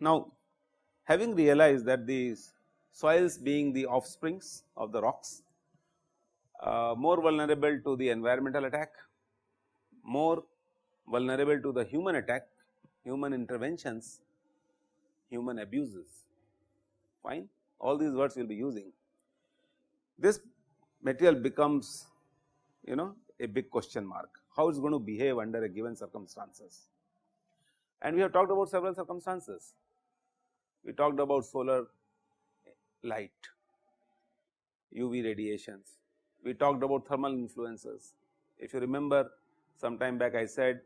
Now, having realized that these soils being the offsprings of the rocks, more vulnerable to the environmental attack, more vulnerable to the human attack, human interventions, human abuses, fine, all these words we will be using. This material becomes a big question mark, how it is going to behave under a given circumstances. And we have talked about several circumstances. We talked about solar light, UV radiations, we talked about thermal influences. If you remember, some time back I said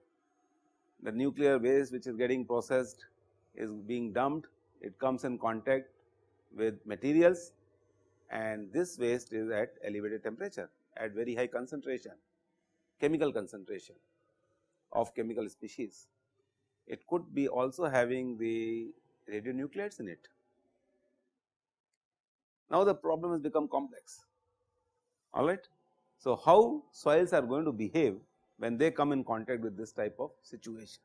the nuclear waste which is getting processed is being dumped, it comes in contact with materials, and this waste is at elevated temperature, at very high concentration, chemical concentration of chemical species. It could be also having the radionuclides in it. Now, the problem has become complex, all right. So, how soils are going to behave when they come in contact with this type of situation.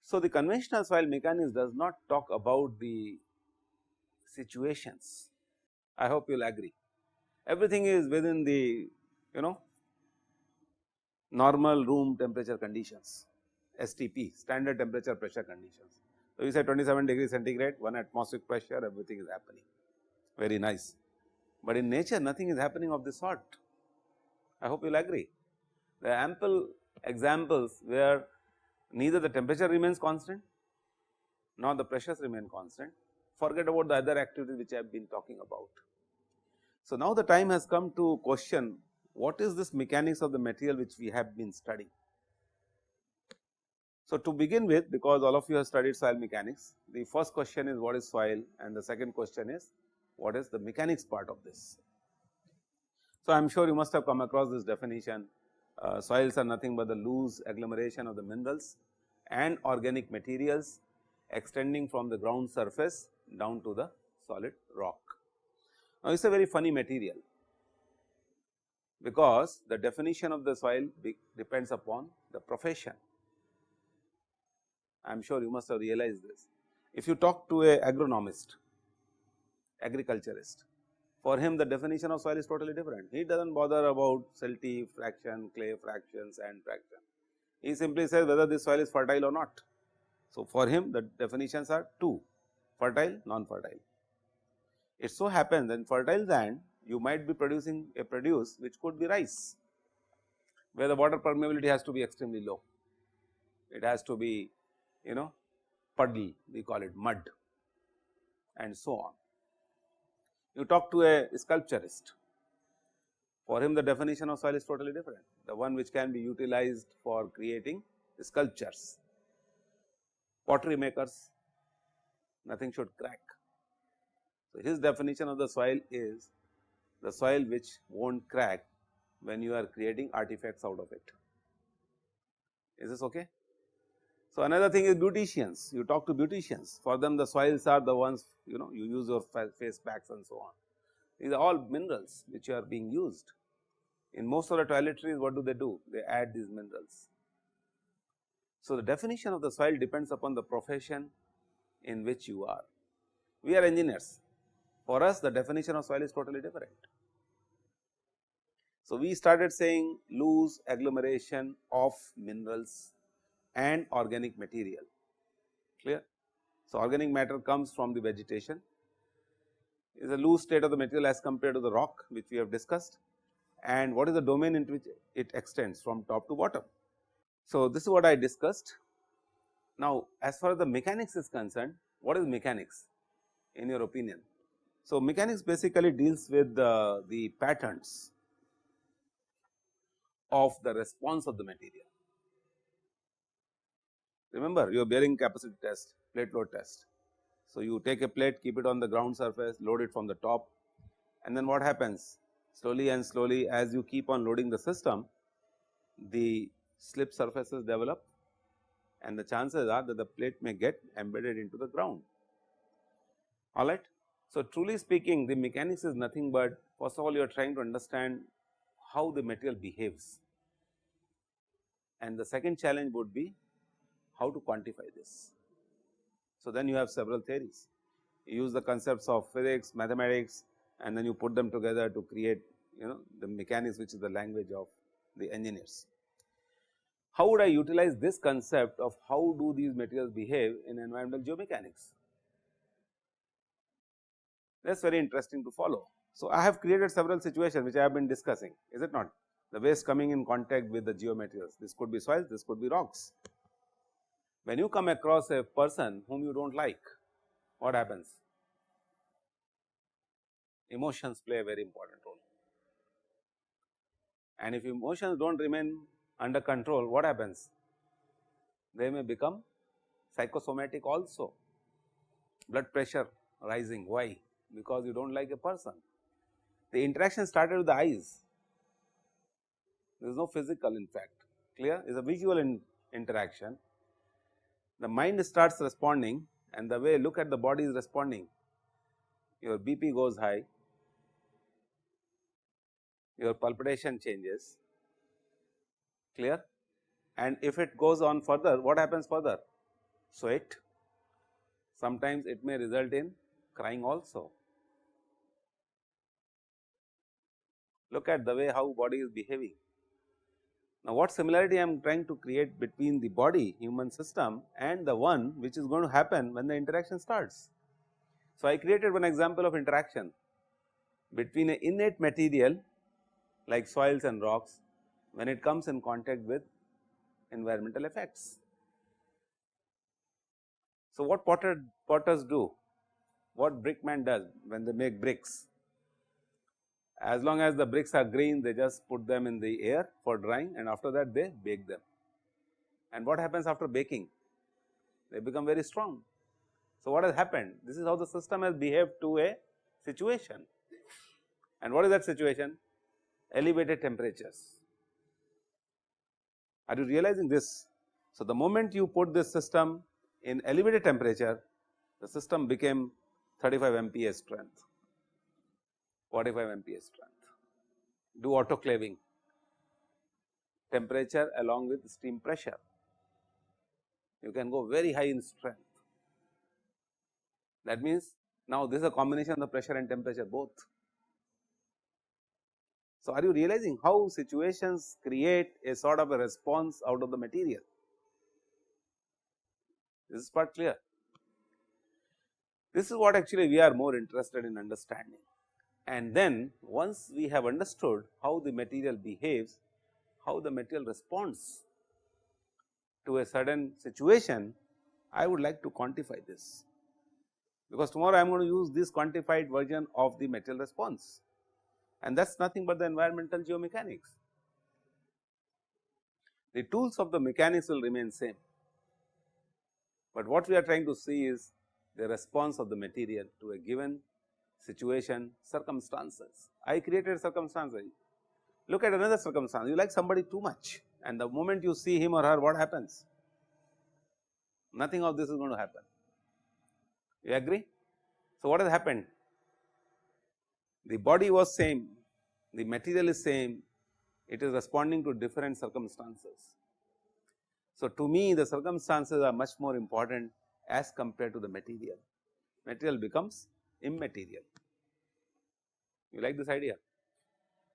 So, the conventional soil mechanics does not talk about the situations, I hope you will agree. Everything is within the normal room temperature conditions, STP, standard temperature pressure conditions. So, you say 27 degrees centigrade, 1 atmospheric pressure, everything is happening, very nice. But in nature nothing is happening of this sort, I hope you will agree. There are ample examples where neither the temperature remains constant nor the pressures remain constant, forget about the other activities which I have been talking about. So, now the time has come to question what is this mechanics of the material which we have been studying. So, to begin with, because all of you have studied soil mechanics, the first question is what is soil, and the second question is what is the mechanics part of this. So, I am sure you must have come across this definition. Soils are nothing but the loose agglomeration of the minerals and organic materials extending from the ground surface down to the solid rock. Now, it is a very funny material, because the definition of the soil depends upon the profession. I am sure you must have realized this. If you talk to a agronomist, agriculturist, for him the definition of soil is totally different. He does not bother about silty fraction, clay fraction, sand fraction. He simply says whether this soil is fertile or not. So, for him the definitions are two, fertile, non-fertile. It so happens that in fertile land you might be producing a produce which could be rice, where the water permeability has to be extremely low. It has to be puddle, we call it mud, and so on. You talk to a sculpturist, for him the definition of soil is totally different, the one which can be utilized for creating sculptures. Pottery makers, nothing should crack. So, his definition of the soil is the soil which will not crack when you are creating artifacts out of it. Is this okay? So, another thing is beauticians, you talk to beauticians, for them the soils are the ones you use your face packs and so on. These are all minerals which are being used. In most of the toiletries, what do? They add these minerals. So, the definition of the soil depends upon the profession in which you are. We are engineers, for us the definition of soil is totally different. So, we started saying loose agglomeration of minerals and organic material, clear. So, organic matter comes from the vegetation, is a loose state of the material as compared to the rock which we have discussed, and what is the domain into which it extends from top to bottom. So, this is what I discussed. Now, as far as the mechanics is concerned, what is mechanics in your opinion? So, mechanics basically deals with the patterns of the response of the material. Remember your bearing capacity test, plate load test. So, you take a plate, keep it on the ground surface, load it from the top, and then what happens? Slowly and slowly, as you keep on loading the system, the slip surfaces develop, and the chances are that the plate may get embedded into the ground, all right. So, truly speaking, the mechanics is nothing but, first of all, you are trying to understand how the material behaves, and the second challenge would be how to quantify this. So, then you have several theories. You use the concepts of physics, mathematics, and then you put them together to create the mechanics, which is the language of the engineers. How would I utilize this concept of how do these materials behave in environmental geomechanics? That is very interesting to follow. So, I have created several situations which I have been discussing, is it not? The waste coming in contact with the geomaterials, this could be soils, this could be rocks. When you come across a person whom you do not like, what happens? Emotions play a very important role, and if emotions do not remain under control, what happens? They may become psychosomatic also. Blood pressure rising, why? Because you do not like a person. The interaction started with the eyes, there is no physical in fact, clear? It is a visual interaction. The mind starts responding, and the way look at the body is responding. Your BP goes high, your palpitation changes, clear? And if it goes on further, what happens further? Sweat. Sometimes it may result in crying also. Look at the way how body is behaving. Now, what similarity I am trying to create between the body, human system, and the one which is going to happen when the interaction starts. So, I created one example of interaction between an innate material like soils and rocks when it comes in contact with environmental effects. So, what potters do, what brickman does when they make bricks? As long as the bricks are green, they just put them in the air for drying, and after that they bake them. And what happens after baking? They become very strong. So, what has happened? This is how the system has behaved to a situation. And what is that situation? Elevated temperatures. Are you realizing this? So, the moment you put this system in elevated temperature, the system became 35 MPa strength, 45 MPa strength. Do autoclaving, temperature along with steam pressure, you can go very high in strength. That means, now this is a combination of the pressure and temperature both. So, are you realizing how situations create a sort of a response out of the material? This is part clear. This is what actually we are more interested in understanding. And then once we have understood how the material behaves, how the material responds to a certain situation, I would like to quantify this, because tomorrow I am going to use this quantified version of the material response, and that is nothing but the environmental geomechanics. The tools of the mechanics will remain same, but what we are trying to see is the response of the material to a given situation, circumstances. I created circumstances. Look at another circumstance, you like somebody too much, and the moment you see him or her, what happens? Nothing of this is going to happen. You agree? So, what has happened? The body was same, the material is same, it is responding to different circumstances. So, to me the circumstances are much more important as compared to the material. Material becomes immaterial. You like this idea?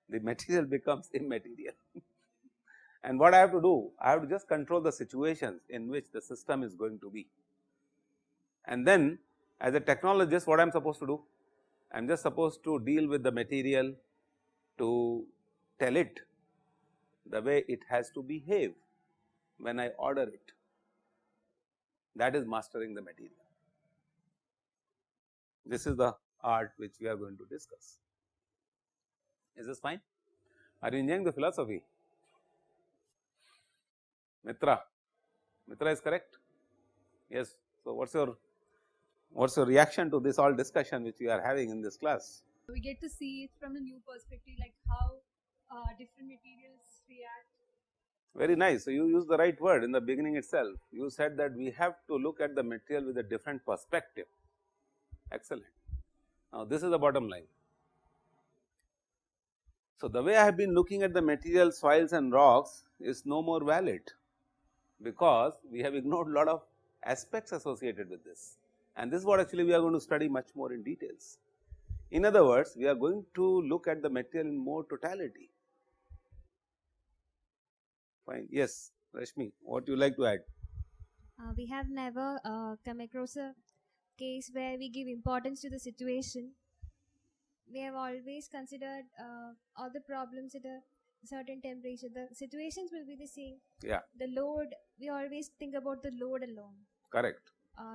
The material becomes immaterial. And what I have to do? I have to just control the situations in which the system is going to be. And then as a technologist, what I am supposed to do? I am just supposed to deal with the material to tell it the way it has to behave when I order it. That is mastering the material. This is the art which we are going to discuss. Is this fine? Are you enjoying the philosophy? Mitra is correct? Yes. So, what's your reaction to this all discussion which we are having in this class? We get to see it from a new perspective, like how different materials react. Very nice. So, you used the right word in the beginning itself. You said that we have to look at the material with a different perspective. Excellent. Now, this is the bottom line. So, the way I have been looking at the material, soils and rocks is no more valid, because we have ignored a lot of aspects associated with this. and this is what actually we are going to study much more in details. In other words, we are going to look at the material in more totality. Fine. Yes, Rashmi, what you like to add? We have never come across a case where we give importance to the situation. We have always considered all the problems at a certain temperature. The situations will be the same. Yeah, The load, we always think about the load alone. correct.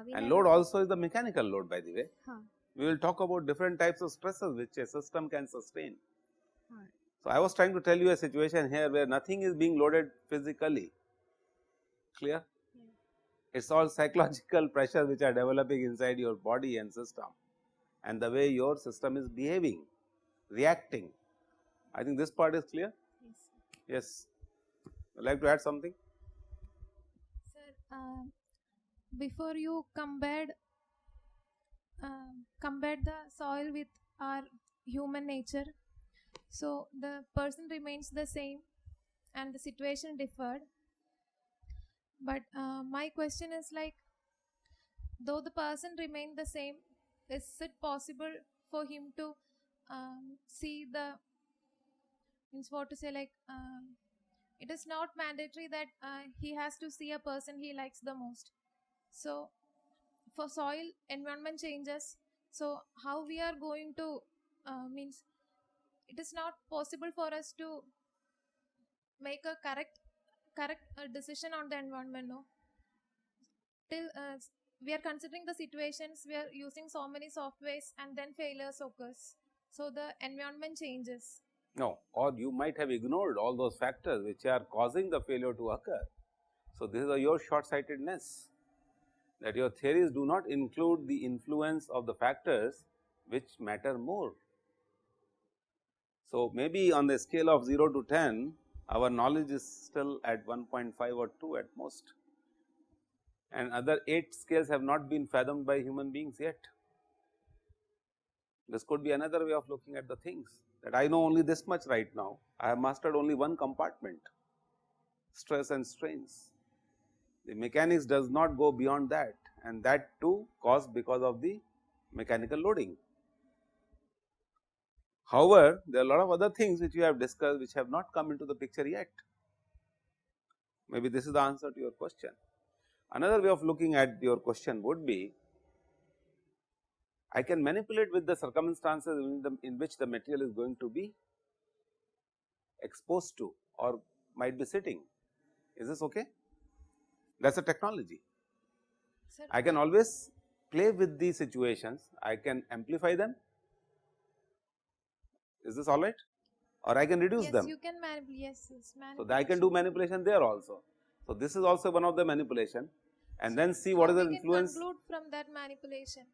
We And never- load also is the mechanical load, by the way. Huh. We will talk about different types of stresses which a system can sustain. Huh. So, I was trying to tell you a situation here where nothing is being loaded physically. Clear? Yeah. It is all psychological pressure which are developing inside your body and system, and the way your system is behaving, reacting. I think this part is clear. Yes. Yes. Would like to add something? Sir, before you compared the soil with our human nature, so the person remains the same and the situation differed. But my question is like, though the person remained the same, is it possible for him to see the, means what to say, like it is not mandatory that he has to see a person he likes the most. So for soil environment changes, so how we are going to means it is not possible for us to make a correct decision on the environment, no, till we are considering the situations, we are using so many softwares and then failures occurs, so the environment changes. No, or you might have ignored all those factors which are causing the failure to occur. So, this is your short sightedness, that your theories do not include the influence of the factors which matter more. So, maybe on the scale of 0 to 10, our knowledge is still at 1.5 or 2 at most, and other 8 scales have not been fathomed by human beings yet. This could be another way of looking at the things, that I know only this much right now, I have mastered only one compartment, stress and strains. The mechanics does not go beyond that, and that too caused because of the mechanical loading. However, there are a lot of other things which we have discussed which have not come into the picture yet. Maybe this is the answer to your question. Another way of looking at your question would be, I can manipulate with the circumstances in which the material is going to be exposed to or might be sitting. Is this okay? That is a technology. Sir, I can always play with these situations, I can amplify them. Is this all right? Or I can reduce yes, them. you can manipulate. Yes, So, I can do manipulation there also. So, this is also one of the manipulation, and then see what is the influence. Can conclude from that manipulation.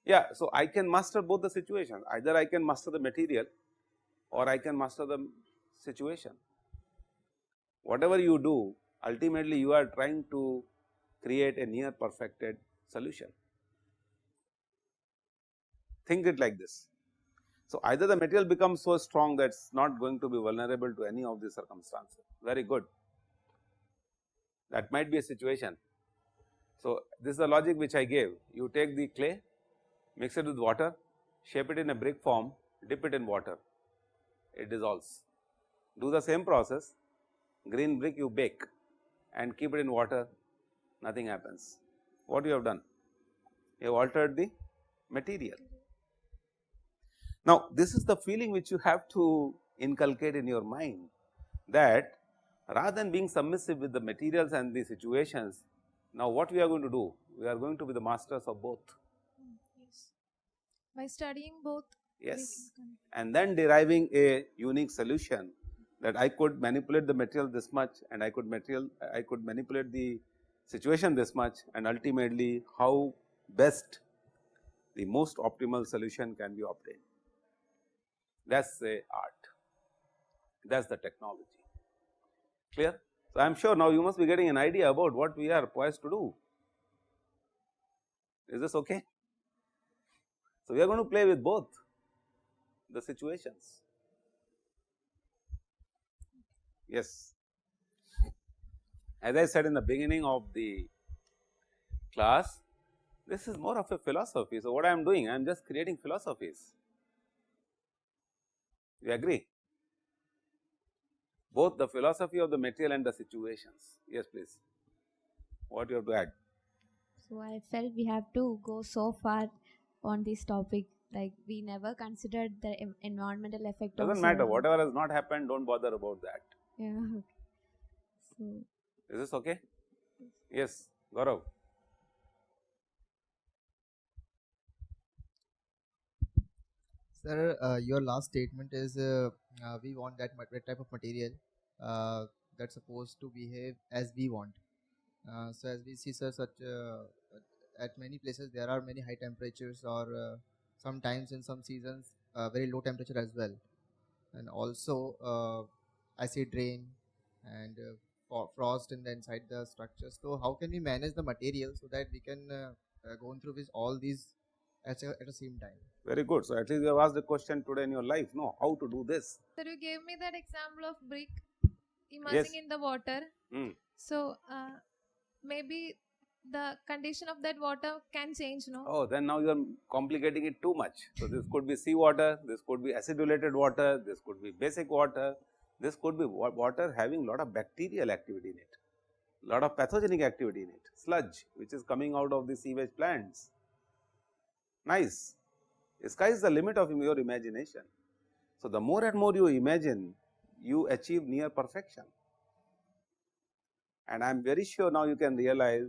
Yeah, so I can master both the situations, either I can master the material or I can master the situation. Whatever you do, ultimately you are trying to create a near perfected solution. Think it like this. So, either the material becomes so strong that it is not going to be vulnerable to any of these circumstances, very good, that might be a situation. So, this is the logic which I gave. You take the clay, mix it with water, shape it in a brick form, dip it in water, it dissolves. Do the same process, green brick you bake and keep it in water, nothing happens. What you have done? You have altered the material. Now, this is the feeling which you have to inculcate in your mind, that rather than being submissive with the materials and the situations, now what we are going to do? We are going to be the masters of both. Yes. By studying both. Yes, we can and then deriving a unique solution, that I could manipulate the material this much and I could manipulate the situation this much, and ultimately how best the most optimal solution can be obtained. That is the art, that is the technology. Clear? So, I am sure now you must be getting an idea about what we are poised to do. Is this okay? So, we are going to play with both the situations. Yes. As I said in the beginning of the class, This is more of a philosophy. So, what I am doing? I am just creating philosophies. You agree? Both the philosophy of the material and the situations. Yes, please. What you have to add? So I felt we have to go so far on this topic. Like we never considered the environmental effect. Doesn't also. matter. Whatever has not happened, don't bother about that. Yeah. Okay. So Is this okay? Yes, Gaurav. Sir, your last statement is we want that type of material that's supposed to behave as we want. So as we see, sir, such at many places there are many high temperatures, or sometimes in some seasons very low temperature as well, and also acid rain and frost in the inside the structure. So how can we manage the material so that we can go through with all these at the same time? Very good. So, at least you have asked a question today in your life. No, how to do this? Sir, you gave me that example of brick immersing in the water. Hmm. So maybe the condition of that water can change, no? Oh, then now you are complicating it too much. So, this could be seawater, this could be acidulated water, this could be basic water, this could be water having lot of bacterial activity in it, lot of pathogenic activity in it, sludge which is coming out of the sewage plants. Nice. The sky is the limit of your imagination. So, the more and more you imagine, you achieve near perfection. And I am very sure now you can realize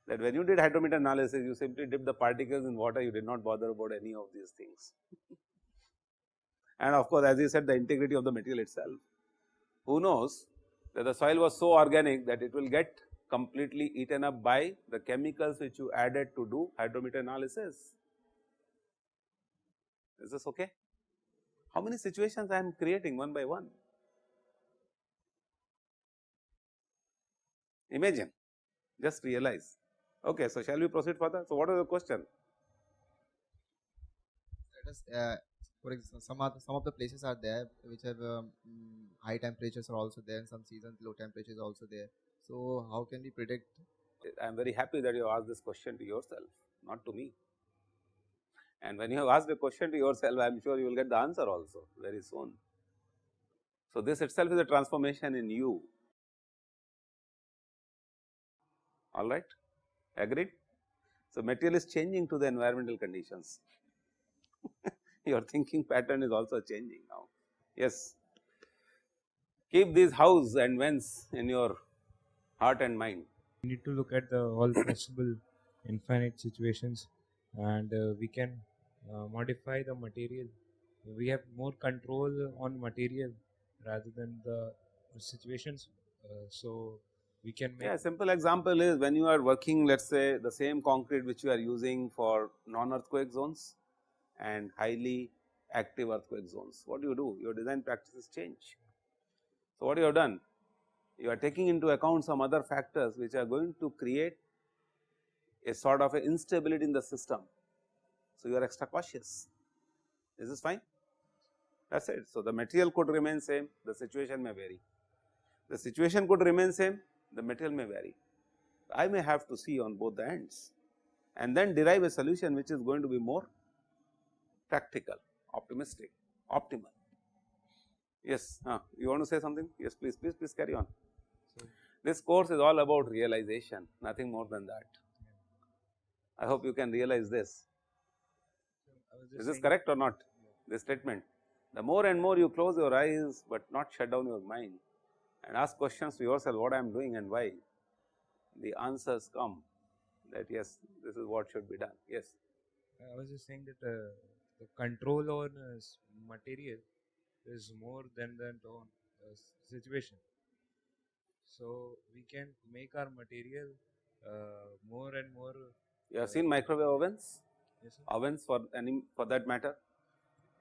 that when you did hydrometer analysis, you simply dipped the particles in water, you did not bother about any of these things. And of course, as you said, the integrity of the material itself. Who knows that the soil was so organic that it will get completely eaten up by the chemicals which you added to do hydrometer analysis. Is this okay? How many situations I am creating one by one? Imagine, just realize. Okay, so shall we proceed further? So, what is the question? Let us, for example, some of the places are there which have high temperatures are also there, and some seasons low temperatures also there. So how can we predict? I am very happy that you asked this question to yourself, not to me. And when you have asked a question to yourself, I am sure you will get the answer also very soon. So, this itself is a transformation in you. All right, agreed? So, material is changing to the environmental conditions. Your thinking pattern is also changing now. Yes, keep these hows and whens in your heart and mind. We need to look at the all possible infinite situations, and we can modify the material. We have more control on material rather than the situations. So we can make. Yeah, a simple example is when you are working, let us say the same concrete which you are using for non-earthquake zones and highly active earthquake zones. What do? Your design practices change. So, what you have done? You are taking into account some other factors which are going to create a sort of a instability in the system. So, you are extra cautious. Is this fine? That is it. So, the material could remain same, the situation may vary. The situation could remain same, the material may vary. I may have to see on both the ends and then derive a solution which is going to be more practical, optimistic, optimal. Yes, you want to say something? Yes, please carry on. So, this course is all about realization, nothing more than that. I hope you can realize this. Is this correct or not? This statement. The more and more you close your eyes, but not shut down your mind and ask questions to yourself, what I am doing and why, the answers come that yes, this is what should be done. Yes. I was just saying that the control on material is more than on situation. So we can make our material more and more. You have seen microwave ovens? Yes, sir. Ovens for that matter.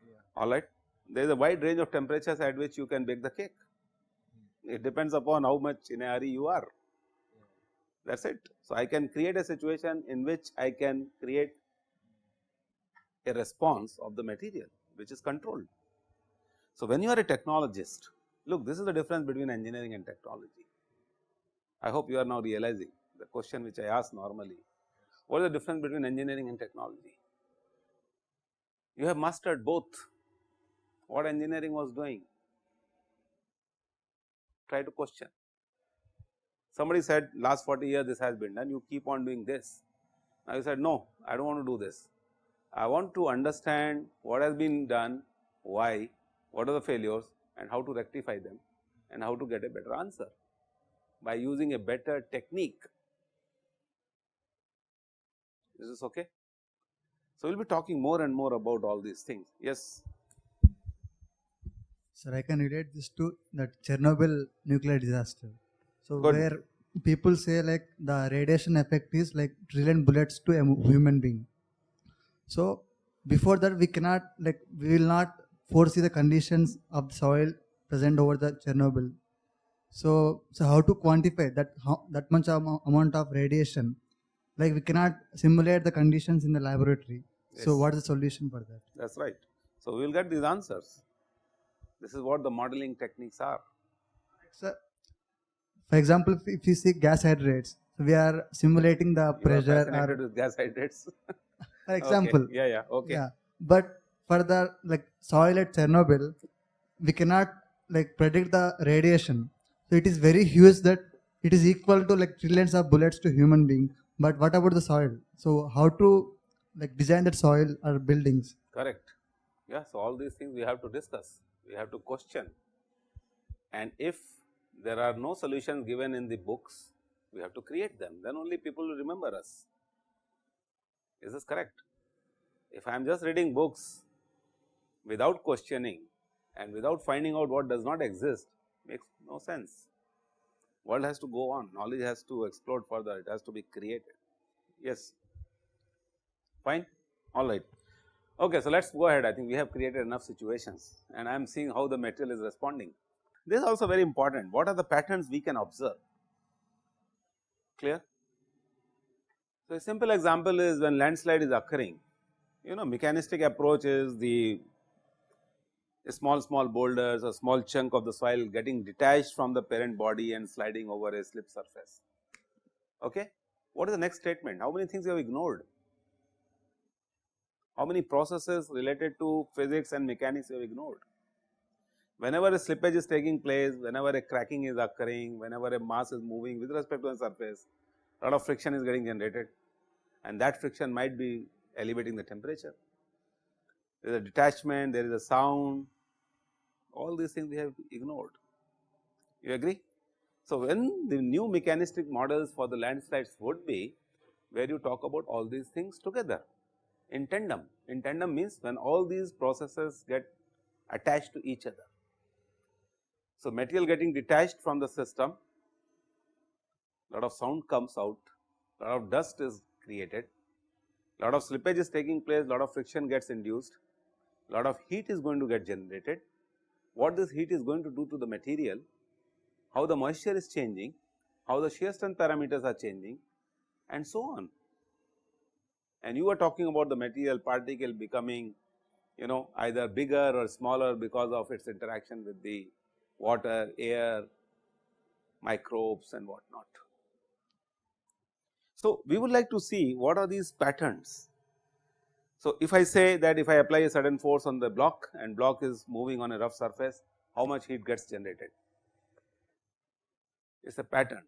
Yeah. All right. There is a wide range of temperatures at which you can bake the cake. It depends upon how much in a hurry you are. That is it. So, I can create a situation in which I can create a response of the material which is controlled. So, when you are a technologist, look, this is the difference between engineering and technology. I hope you are now realizing the question which I ask normally. What is the difference between engineering and technology? You have mastered both. What engineering was doing? Try to question. Somebody said last 40 years this has been done, you keep on doing this. Now you said no, I do not want to do this. I want to understand what has been done, why, what are the failures and how to rectify them and how to get a better answer by using a better technique. Is this okay? So, we will be talking more and more about all these things. Yes. Sir, I can relate this to that Chernobyl nuclear disaster. So Good. where people say like the radiation effect is like trillion bullets to a human being. So before that we cannot we will not foresee the conditions of the soil present over the Chernobyl. So how to quantify that much amount of radiation? Like we cannot simulate the conditions in the laboratory. Yes. So what is the solution for that? That's right. So, we will get these answers. This is what the modeling techniques are. So, for example, if you see gas hydrates, we are simulating the You are pressure. fascinated with gas hydrates. For example, Okay. Yeah, okay. yeah. But for the soil at Chernobyl, we cannot predict the radiation. So it is very huge that it is equal to trillions of bullets to human being. But what about the soil? So how to design that soil or buildings? Correct. Yeah, so all these things we have to discuss, we have to question, and if there are no solutions given in the books, we have to create them, then only people will remember us. Is this correct? If I am just reading books without questioning and without finding out what does not exist, makes no sense. World has to go on, knowledge has to explode further, it has to be created. Yes, fine, all right. Okay, so let us go ahead. I think we have created enough situations and I am seeing how the material is responding. This is also very important. What are the patterns we can observe? Clear? So, a simple example is when landslide is occurring, mechanistic approach is the small boulders or small chunk of the soil getting detached from the parent body and sliding over a slip surface. Okay? What is the next statement? How many things you have ignored? How many processes related to physics and mechanics you have ignored? Whenever a slippage is taking place, whenever a cracking is occurring, whenever a mass is moving with respect to the surface, a lot of friction is getting generated and that friction might be elevating the temperature. There is a detachment, there is a sound, all these things we have ignored. You agree? So, when the new mechanistic models for the landslides would be where you talk about all these things together in tandem. In tandem means when all these processes get attached to each other. So, material getting detached from the system, lot of sound comes out, lot of dust is created, lot of slippage is taking place, lot of friction gets induced, lot of heat is going to get generated. What this heat is going to do to the material, how the moisture is changing, how the shear strength parameters are changing and so on. And you are talking about the material particle becoming either bigger or smaller because of its interaction with the water, air, microbes and what not. So, we would like to see what are these patterns. So, if I say that if I apply a certain force on the block and block is moving on a rough surface, how much heat gets generated? It is a pattern.